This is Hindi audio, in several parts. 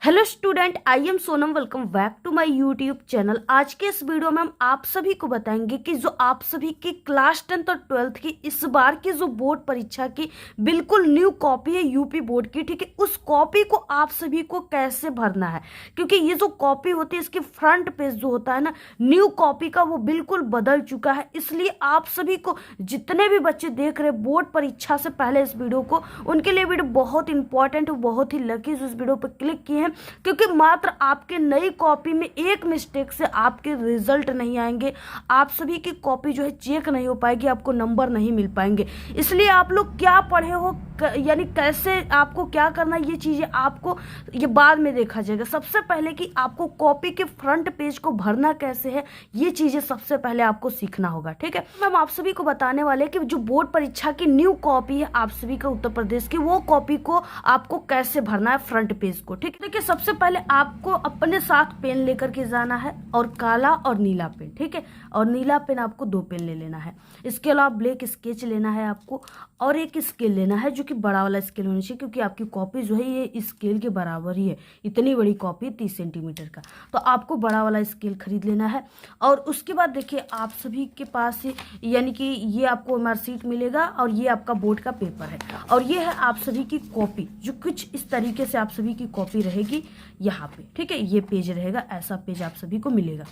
Hello student, I am Sonam. Welcome back to my YouTube channel. आज के इस वीडियो में हम आप सभी को बताएंगे कि जो आप सभी की क्लास 10th और 12th की इस बार की जो बोर्ड परीक्षा की बिल्कुल न्यू कॉपी है यूपी बोर्ड की, ठीक है, उस कॉपी को आप सभी को कैसे भरना है। क्योंकि ये जो कॉपी होती है इसकी फ्रंट पेज जो होता है ना न्यू कॉपी का, वो बिल्कुल बदल चुका है। इसलिए आप सभी को, जितने भी बच्चे देख रहे बोर्ड परीक्षा से पहले इस वीडियो को, उनके लिए वीडियो बहुत इंपॉर्टेंट, बहुत ही लकी जो इस वीडियो पर क्लिक किए हैं। क्योंकि मात्र आपके नई कॉपी में एक मिस्टेक से आपके रिजल्ट नहीं आएंगे, आप सभी की कॉपी जो है चेक नहीं हो पाएगी, आपको नंबर नहीं मिल पाएंगे। इसलिए आप लोग क्या पढ़े हो, यानी कैसे आपको क्या करना है, ये चीजें आपको ये बाद में देखा जाएगा। सबसे पहले कि आपको कॉपी के फ्रंट पेज को भरना कैसे है, ये चीजें सबसे पहले आपको सीखना होगा, ठीक है। हम आप सभी को बताने वाले हैं कि जो बोर्ड परीक्षा की न्यू कॉपी है आप सभी का उत्तर प्रदेश की, वो कॉपी को आपको कैसे भरना है फ्रंट पेज को, ठीक है। सबसे पहले आपको अपने साथ पेन लेकर के जाना है, और काला और नीला पेन, ठीक है। और नीला पेन आपको 2 पेन ले लेना है। इसके अलावा ब्लैक स्केच लेना है आपको, और एक स्केल लेना है जो कि बड़ा वाला स्केल होना चाहिए, क्योंकि आपकी कॉपी जो है ये स्केल के बराबर ही है। इतनी बड़ी कॉपी 30 सेंटीमीटर का, तो आपको बड़ा वाला स्केल खरीद लेना है। और उसके बाद देखिए आप सभी के पास यानी कि ये आपको मार्कशीट मिलेगा, और ये आपका बोर्ड का पेपर है, और ये है आप सभी की कॉपी, जो कुछ इस तरीके से आप सभी की कॉपी रहेगी यहाँ पे, ठीक है। ये पेज रहेगा, ऐसा पेज आप सभी को मिलेगा।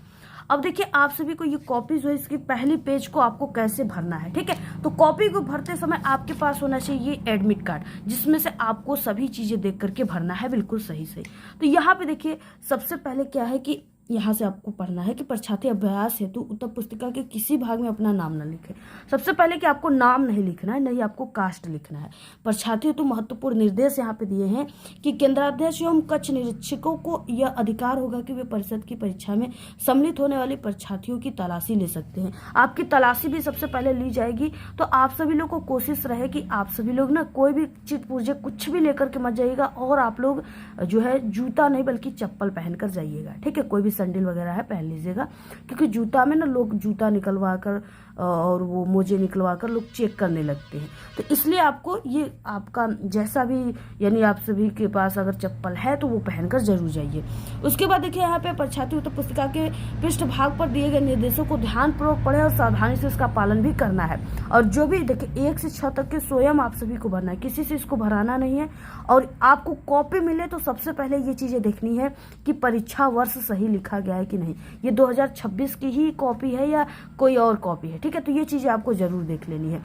अब देखिए आप सभी को ये कॉपी जो है इसकी पहली पेज को आपको कैसे भरना है, ठीक है। तो कॉपी को भरते समय आपके पास होना चाहिए एडमिट कार्ड, जिसमें से आपको सभी चीजें देख करके भरना है, बिल्कुल सही सही। तो यहाँ पे देखिए सबसे पहले क्या है कि यहाँ से आपको पढ़ना है कि परीक्षार्थी अभ्यास हेतु उत्तर पुस्तिका के किसी भाग में अपना नाम न लिखे। सबसे पहले कि आपको नाम नहीं लिखना है, नहीं आपको कास्ट लिखना है। परीक्षार्थी हेतु महत्वपूर्ण निर्देश यहाँ पे दिए हैं कि केंद्राध्यक्ष एवं कक्ष निरीक्षकों को यह अधिकार होगा कि वे परिषद की परीक्षा में सम्मिलित होने वाले परीक्षार्थियों की तलाशी ले सकते हैं। आपकी तलाशी भी सबसे पहले ली जाएगी। तो आप सभी लोग को कोशिश रहे कि आप सभी लोग ना कोई भी चिट पुर्जे कुछ भी लेकर के मत जाइएगा, और आप लोग जो है जूता नहीं बल्कि चप्पल पहन कर जाइएगा, ठीक है। कोई भी सैंडल वगैरह है पहन लीजिएगा, क्योंकि जूता में ना लोग जूता निकलवा कर और वो मोजे निकलवा कर लोग चेक करने लगते हैं। तो इसलिए आपको ये आपका जैसा भी, यानी आप सभी के पास अगर चप्पल है तो वो पहनकर जरूर जाइए। उसके बाद देखिए यहाँ पे परीक्षार्थी उत्तर पुस्तिका के पृष्ठ भाग पर दिए गए निर्देशों को ध्यानपूर्वक पढ़े और सावधानी से इसका पालन भी करना है। और जो भी देखिए 1 से 6 तक के स्वयं आप सभी को भरना है, किसी से इसको भराना नहीं है। और आपको कॉपी मिले तो सबसे पहले ये चीजें देखनी है कि परीक्षा वर्ष सही लिखा गया है कि नहीं, ये 2026 की ही कॉपी है या कोई और कॉपी है, ठीक है। तो ये चीजें आपको जरूर देख लेनी है।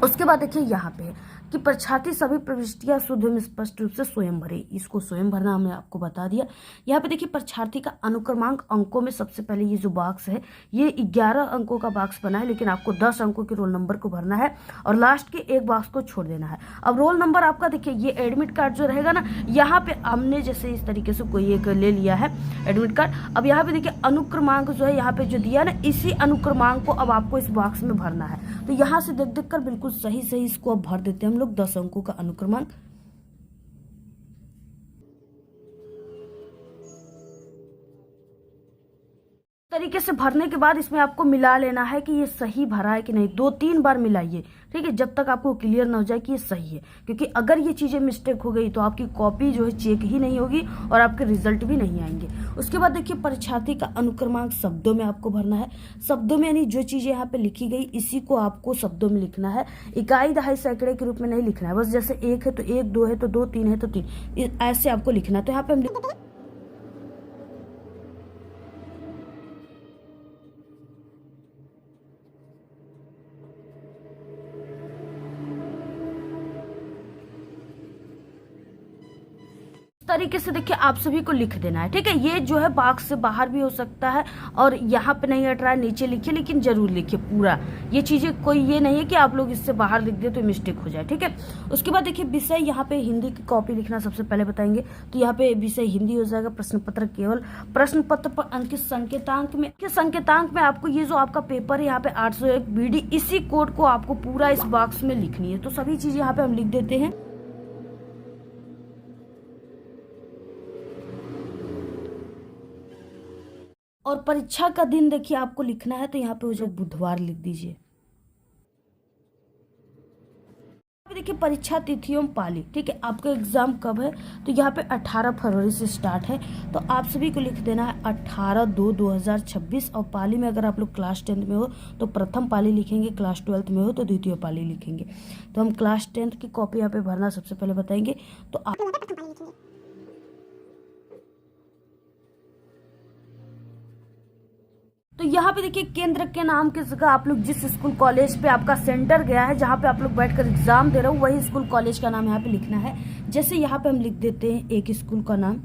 उसके बाद देखिए यहाँ पे कि परीक्षार्थी सभी प्रविष्टियां शुद्ध एवं स्पष्ट रूप से स्वयं भरे। इसको स्वयं भरना हमने आपको बता दिया। यहाँ पे देखिए परीक्षार्थी का अनुक्रमांक अंकों में सबसे पहले ये जो बॉक्स है ये 11 अंकों का बॉक्स बना है, लेकिन आपको 10 अंकों के रोल नंबर को भरना है, और लास्ट के एक बॉक्स को छोड़ देना है। अब रोल नंबर आपका देखिए ये एडमिट कार्ड जो रहेगा ना, यहाँ पे हमने जैसे इस तरीके से कोई एक ले लिया है एडमिट कार्ड। अब यहाँ पे देखिए अनुक्रमांक जो है यहाँ पे जो दिया ना, इसी अनुक्रमांक को अब आपको इस बॉक्स में भरना है। तो यहाँ से देख देख कर बिल्कुल सही सही इसको अब भर देते हैं हम लोग 10 अंकों का अनुक्रमांक। तरीके से भरने के बाद इसमें आपको मिला लेना है कि ये सही भरा है कि नहीं। 2-3 बार मिलाइए, ठीक है, जब तक आपको क्लियर ना हो जाए कि ये सही है। क्योंकि अगर ये चीजें मिस्टेक हो गई तो आपकी कॉपी जो है चेक ही नहीं होगी, और आपके रिजल्ट भी नहीं आएंगे। उसके बाद देखिए परीक्षार्थी का अनुक्रमांक शब्दों में आपको भरना है। शब्दों में यानी जो चीजें यहाँ पे लिखी गई इसी को आपको शब्दों में लिखना है, इकाई दहाई सैकड़े के रूप में नहीं लिखना है। बस जैसे 1 है तो 1, 2 है तो 2, 3 है तो 3, ऐसे आपको लिखना है। तो यहाँ पे हम तरीके से देखिए आप सभी को लिख देना है, ठीक है। ये जो है बॉक्स से बाहर भी हो सकता है, और यहाँ पे नहीं हट रहा है नीचे लिखिए, लेकिन जरूर लिखिए पूरा। ये चीजें कोई ये नहीं है कि आप लोग इससे बाहर लिख दे तो मिस्टेक हो जाए, ठीक है। उसके बाद देखिए विषय, यहाँ पे हिंदी की कॉपी लिखना सबसे पहले बताएंगे। तो यहाँ पे विषय हिंदी हो जाएगा। प्रश्न पत्र केवल प्रश्न पत्र पर अंकित संकेतांक में आपको ये जो आपका पेपर है यहाँ पे 801 BD, इसी कोड को आपको पूरा इस बॉक्स में लिखनी है। तो सभी चीजें यहाँ पे हम लिख देते हैं। और परीक्षा का दिन देखिए आपको लिखना है, तो यहाँ पे हो जाए बुधवार लिख दीजिए। देखिए परीक्षा तिथि एवं पाली, ठीक है, आपका एग्जाम कब है, तो यहाँ पे 18 फरवरी से स्टार्ट है। तो आप सभी को लिख देना है 18/2/2026। और पाली में अगर आप लोग क्लास 10th में हो तो प्रथम पाली लिखेंगे, क्लास 12th में हो तो द्वितीय पाली लिखेंगे। तो हम क्लास 10th की कॉपी यहाँ पे भरना सबसे पहले बताएंगे। तो यहाँ पे देखिए केंद्र के नाम की जगह आप लोग जिस स्कूल कॉलेज पे आपका सेंटर गया है, जहाँ पे आप लोग बैठकर एग्जाम दे रहे हो, वही स्कूल कॉलेज का नाम यहाँ पे लिखना है। जैसे यहाँ पे हम लिख देते हैं एक स्कूल का नाम,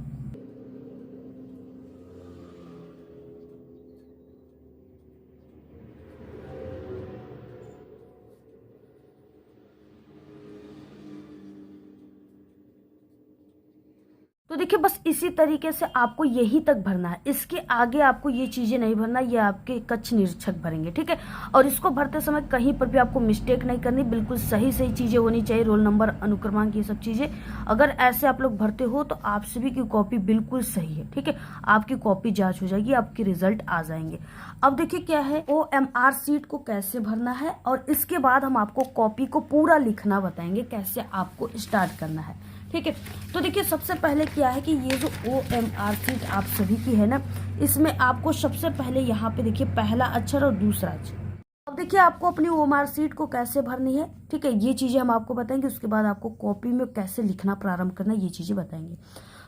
तो देखिए बस इसी तरीके से आपको यही तक भरना है। इसके आगे आपको ये चीजें नहीं भरना, ये आपके कक्ष निरीक्षक भरेंगे, ठीक है। और इसको भरते समय कहीं पर भी आपको मिस्टेक नहीं करनी, बिल्कुल सही सही चीजें होनी चाहिए, रोल नंबर, अनुक्रमांक, ये सब चीजें। अगर ऐसे आप लोग भरते हो तो आप सभी की कॉपी बिल्कुल सही है, ठीक है। आपकी कॉपी जांच हो जाएगी, आपके रिजल्ट आ जाएंगे। अब देखिए क्या है OMR सीट को कैसे भरना है, और इसके बाद हम आपको कॉपी को पूरा लिखना बताएंगे, कैसे आपको स्टार्ट करना है, ठीक है। तो देखिए सबसे पहले क्या है कि ये जो OMR सीट आप सभी की है ना, इसमें आपको सबसे पहले यहाँ पे देखिए पहला अक्षर और दूसरा अक्षर। अब देखिए आपको अपनी OMR सीट को कैसे भरनी है, ठीक है, ये चीजें हम आपको बताएंगे। उसके बाद आपको कॉपी में कैसे लिखना प्रारंभ करना है, ये चीजें बताएंगे।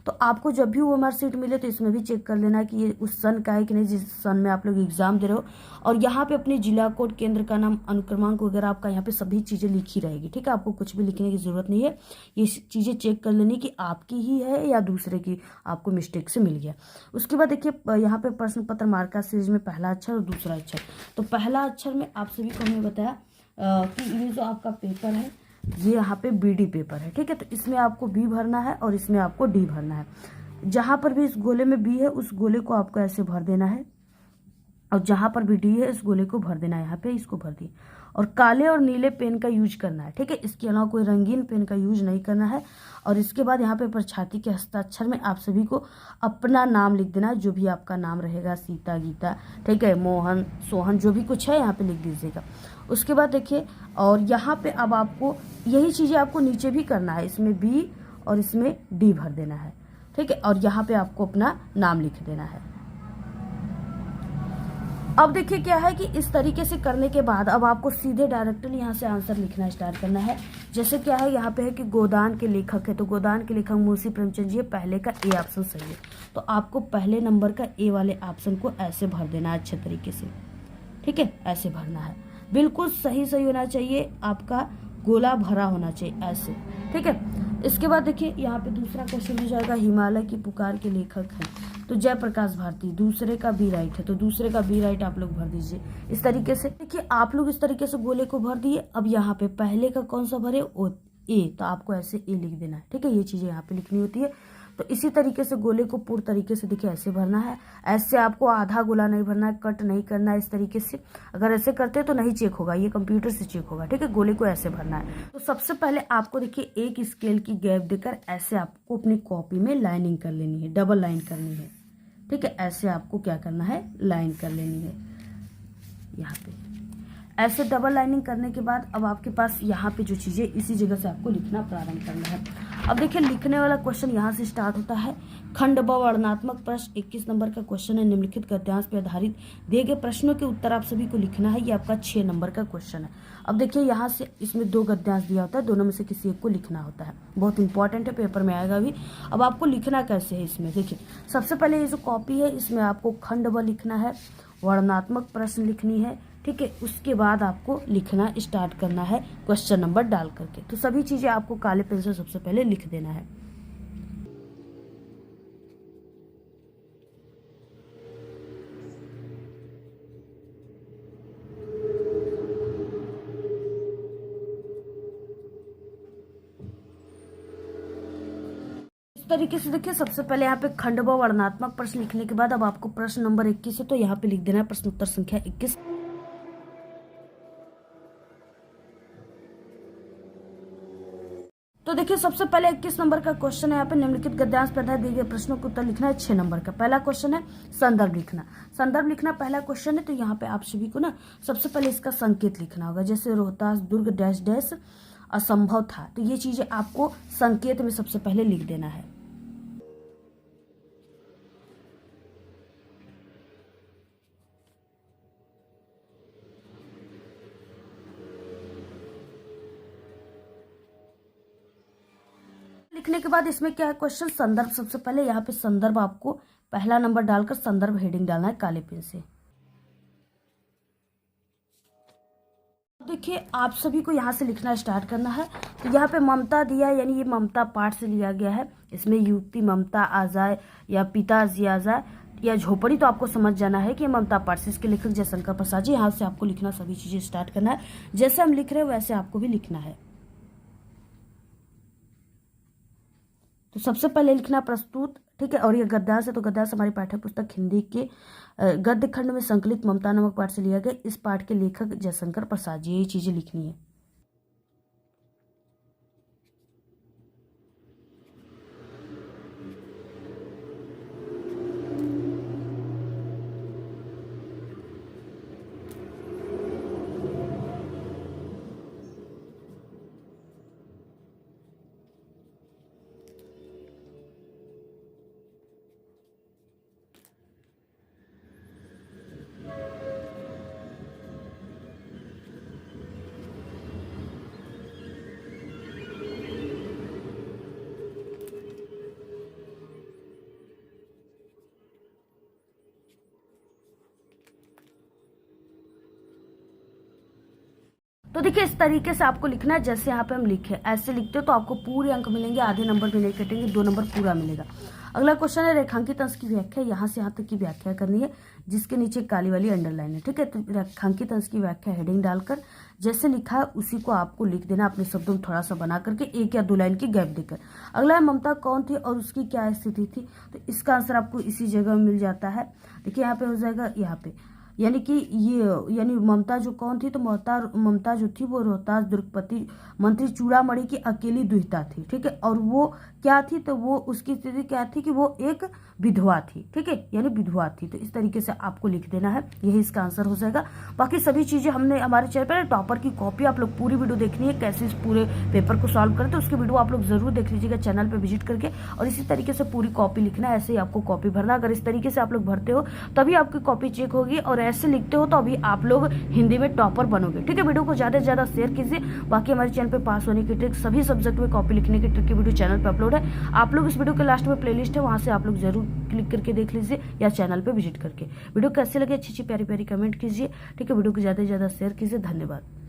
तो आपको जब भी OMR सीट मिले तो इसमें भी चेक कर लेना कि ये उस सन का है कि नहीं जिस सन में आप लोग एग्जाम दे रहे हो। और यहाँ पे अपने जिला कोड, केंद्र का नाम, अनुक्रमांक वगैरह आपका यहाँ पे सभी चीजें लिखी रहेगी, ठीक है। आपको कुछ भी लिखने की जरूरत नहीं है, ये चीजें चेक कर लेनी कि आपकी ही है या दूसरे की आपको मिस्टेक से मिल गया। उसके बाद देखिए यहाँ पे प्रश्न पत्र मार्का सीरीज में पहला अक्षर और दूसरा अक्षर। तो पहला अक्षर में आप सभी को हमने बताया कि ये जो आपका पेपर है ये यहाँ पे BD पेपर है, ठीक है। तो इसमें आपको B भरना है और इसमें आपको D भरना है। जहां पर भी इस गोले में B है उस गोले को आपको ऐसे भर देना है, और जहां पर भी D है इस गोले को भर देना है, यहाँ पे इसको भर दिए। और काले और नीले पेन का यूज करना है, ठीक है। इसके अलावा कोई रंगीन पेन का यूज नहीं करना है। और इसके बाद यहाँ पे प्रछाती के हस्ताक्षर में आप सभी को अपना नाम लिख देना है, जो भी आपका नाम रहेगा, सीता, गीता, ठीक है, मोहन, सोहन, जो भी कुछ है यहाँ पे लिख दीजिएगा। उसके बाद देखिए और यहाँ पे अब आपको यही चीजें आपको नीचे भी करना है, इसमें B और इसमें D भर देना है, ठीक है। और यहाँ पे आपको अपना नाम लिख देना है। अब देखिए क्या है कि इस तरीके से करने के बाद अब आपको सीधे डायरेक्टली यहाँ से आंसर लिखना स्टार्ट करना है। जैसे क्या है यहाँ पे है कि गोदान के लेखक है, तो गोदान के लेखक मुंशी प्रेमचंद जी है, पहले का A ऑप्शन सही है। तो आपको पहले नंबर का A वाले ऑप्शन को ऐसे भर देना है अच्छे तरीके से, ठीक है, ऐसे भरना है, बिल्कुल सही सही होना चाहिए, आपका गोला भरा होना चाहिए ऐसे, ठीक है। इसके बाद देखिए यहाँ पे दूसरा क्वेश्चन हो जाएगा, हिमालय की पुकार के लेखक हैं तो जयप्रकाश भारती, दूसरे का B राइट है, तो दूसरे का B राइट आप लोग भर दीजिए इस तरीके से। देखिए आप लोग इस तरीके से गोले को भर दिए। अब यहाँ पे पहले का कौन सा भरे, A, तो आपको ऐसे A लिख देना है, ठीक है। ये चीजें यहाँ पे लिखनी होती है। तो इसी तरीके से गोले को पूर्ण तरीके से देखिए ऐसे भरना है। ऐसे आपको आधा गोला नहीं भरना है, कट नहीं करना है इस तरीके से। अगर ऐसे करते हैं तो नहीं चेक होगा, ये कंप्यूटर से चेक होगा, ठीक है। गोले को ऐसे भरना है। तो सबसे पहले आपको देखिए एक स्केल की गैप देकर ऐसे आपको अपनी कॉपी में लाइनिंग कर लेनी है, डबल लाइन करनी है, ठीक है। ऐसे आपको क्या करना है, लाइन कर लेनी है यहाँ पे। ऐसे डबल लाइनिंग करने के बाद अब आपके पास यहाँ पे जो चीजें इसी जगह से आपको लिखना प्रारंभ करना है। अब देखिए लिखने वाला क्वेश्चन यहाँ से स्टार्ट होता है। खंड ब वर्णनात्मक प्रश्न 21 नंबर का क्वेश्चन है। निम्नलिखित गद्यांश पर आधारित दिए गए प्रश्नों के उत्तर आप सभी को लिखना है। ये आपका 6 नंबर का क्वेश्चन है। अब देखिए यहाँ से इसमें 2 गद्यांश दिया होता है, दोनों में से किसी एक को लिखना होता है। बहुत इंपॉर्टेंट है, पेपर में आएगा भी। अब आपको लिखना कैसे है इसमें, देखिए सबसे पहले ये जो कॉपी है इसमें आपको खंड ब लिखना है, वर्णनात्मक प्रश्न लिखनी है, ठीक है। उसके बाद आपको लिखना स्टार्ट करना है क्वेश्चन नंबर डाल करके। तो सभी चीजें आपको काले पेन से सबसे पहले लिख देना है। इस तरीके से देखिए सबसे पहले यहाँ पे खंड ब वर्णनात्मक प्रश्न लिखने के बाद अब आपको प्रश्न नंबर 21 है, तो यहाँ पे लिख देना है प्रश्न उत्तर संख्या 21। तो देखिए सबसे पहले 21 नंबर का क्वेश्चन है। यहाँ पे निम्नलिखित गद्यांश पर आधारित दिए गए प्रश्नों का उत्तर लिखना है 6 नंबर का। पहला क्वेश्चन है संदर्भ लिखना। संदर्भ लिखना पहला क्वेश्चन है, तो यहाँ पे आप सभी को ना सबसे पहले इसका संकेत लिखना होगा। जैसे रोहतास दुर्ग डैश डैश असंभव था। तो ये चीजें आपको संकेत में सबसे पहले लिख देना है। लिखने के बाद इसमें क्या है, क्वेश्चन संदर्भ। सबसे पहले यहाँ पे संदर्भ आपको पहला नंबर डालकर संदर्भ हेडिंग डालना है काले पेन से। देखिए आप सभी को यहाँ से लिखना स्टार्ट करना है। तो यहाँ पे ममता दिया है, यानी ये ममता पाठ से लिया गया है। इसमें युक्ति ममता आ जाए या पिताजी आ जाए या झोपड़ी, तो आपको समझ जाना है कि ये ममता पाठ से। इसके लेखक जयशंकर प्रसाद जी। यहाँ से आपको लिखना सभी चीजें स्टार्ट करना है। जैसे हम लिख रहे हैं वैसे आपको भी लिखना है। तो सबसे पहले लिखना प्रस्तुत, ठीक है। और ये गद्दास है, तो गद्दास हमारी पाठ्य पुस्तक हिंदी के गद्य खंड में संकलित ममता नामक पाठ से लिया गया। इस पाठ के लेखक जयशंकर प्रसाद जी। यही चीजें लिखनी है। तो देखिए इस तरीके से आपको लिखना है जैसे यहाँ पे हम लिखे। ऐसे लिखते हो तो आपको पूरे अंक मिलेंगे, आधे नंबर भी नहीं कटेंगे, 2 नंबर पूरा मिलेगा। अगला क्वेश्चन है रेखांकित अंश की व्याख्या। यहाँ से यहाँ तक की व्याख्या करनी है, जिसके नीचे काली वाली अंडरलाइन है, ठीक है। तो रेखांकित अंश की व्याख्या हेडिंग डालकर जैसे लिखा है उसी को आपको लिख देना अपने शब्दों में, थोड़ा सा बना करके 1 या 2 लाइन की गैप देकर। अगला है ममता कौन थी और उसकी क्या स्थिति थी। तो इसका आंसर आपको इसी जगह मिल जाता है। देखिए यहाँ पे हो जाएगा, यहाँ पे यानी कि ये यानी ममता जो कौन थी, तो ममता जो थी वो रोहतास दुर्गपति मंत्री चूड़ामणि की अकेली दुहिता थी, ठीक है। और वो क्या थी, तो वो उसकी स्थिति क्या थी कि वो एक विधवा थी, ठीक है, यानी विधवा थी। तो इस तरीके से आपको लिख देना है, यही इसका आंसर हो जाएगा। बाकी सभी चीजें हमने हमारे चैनल पर, टॉपर की कॉपी आप लोग पूरी वीडियो देखनी है कैसे इस पूरे पेपर को सॉल्व करें, तो उसकी वीडियो आप लोग जरूर देख लीजिएगा चैनल पर विजिट करके। और इसी तरीके से पूरी कॉपी लिखना है, ऐसे ही आपको कॉपी भरना। अगर इस तरीके से आप लोग भरते हो तभी आपकी कॉपी चेक होगी, और ऐसे लिखते हो तो अभी आप लोग हिंदी में टॉपर बनोगे, ठीक है। वीडियो को ज्यादा से ज्यादा शेयर कीजिए। बाकी हमारे चैनल पे पास होने की ट्रिक, सभी सब्जेक्ट में कॉपी लिखने की ट्रिक की वीडियो चैनल पे अपलोड है। आप लोग इस वीडियो के लास्ट में प्लेलिस्ट है, वहां से आप लोग जरूर क्लिक करके देख लीजिए या चैनल पे विजिट करके। वीडियो कैसे लगे अच्छी अच्छी प्यारी प्यारी कमेंट कीजिए, ठीक है। वीडियो को ज्यादा से ज्यादा शेयर कीजिए। धन्यवाद।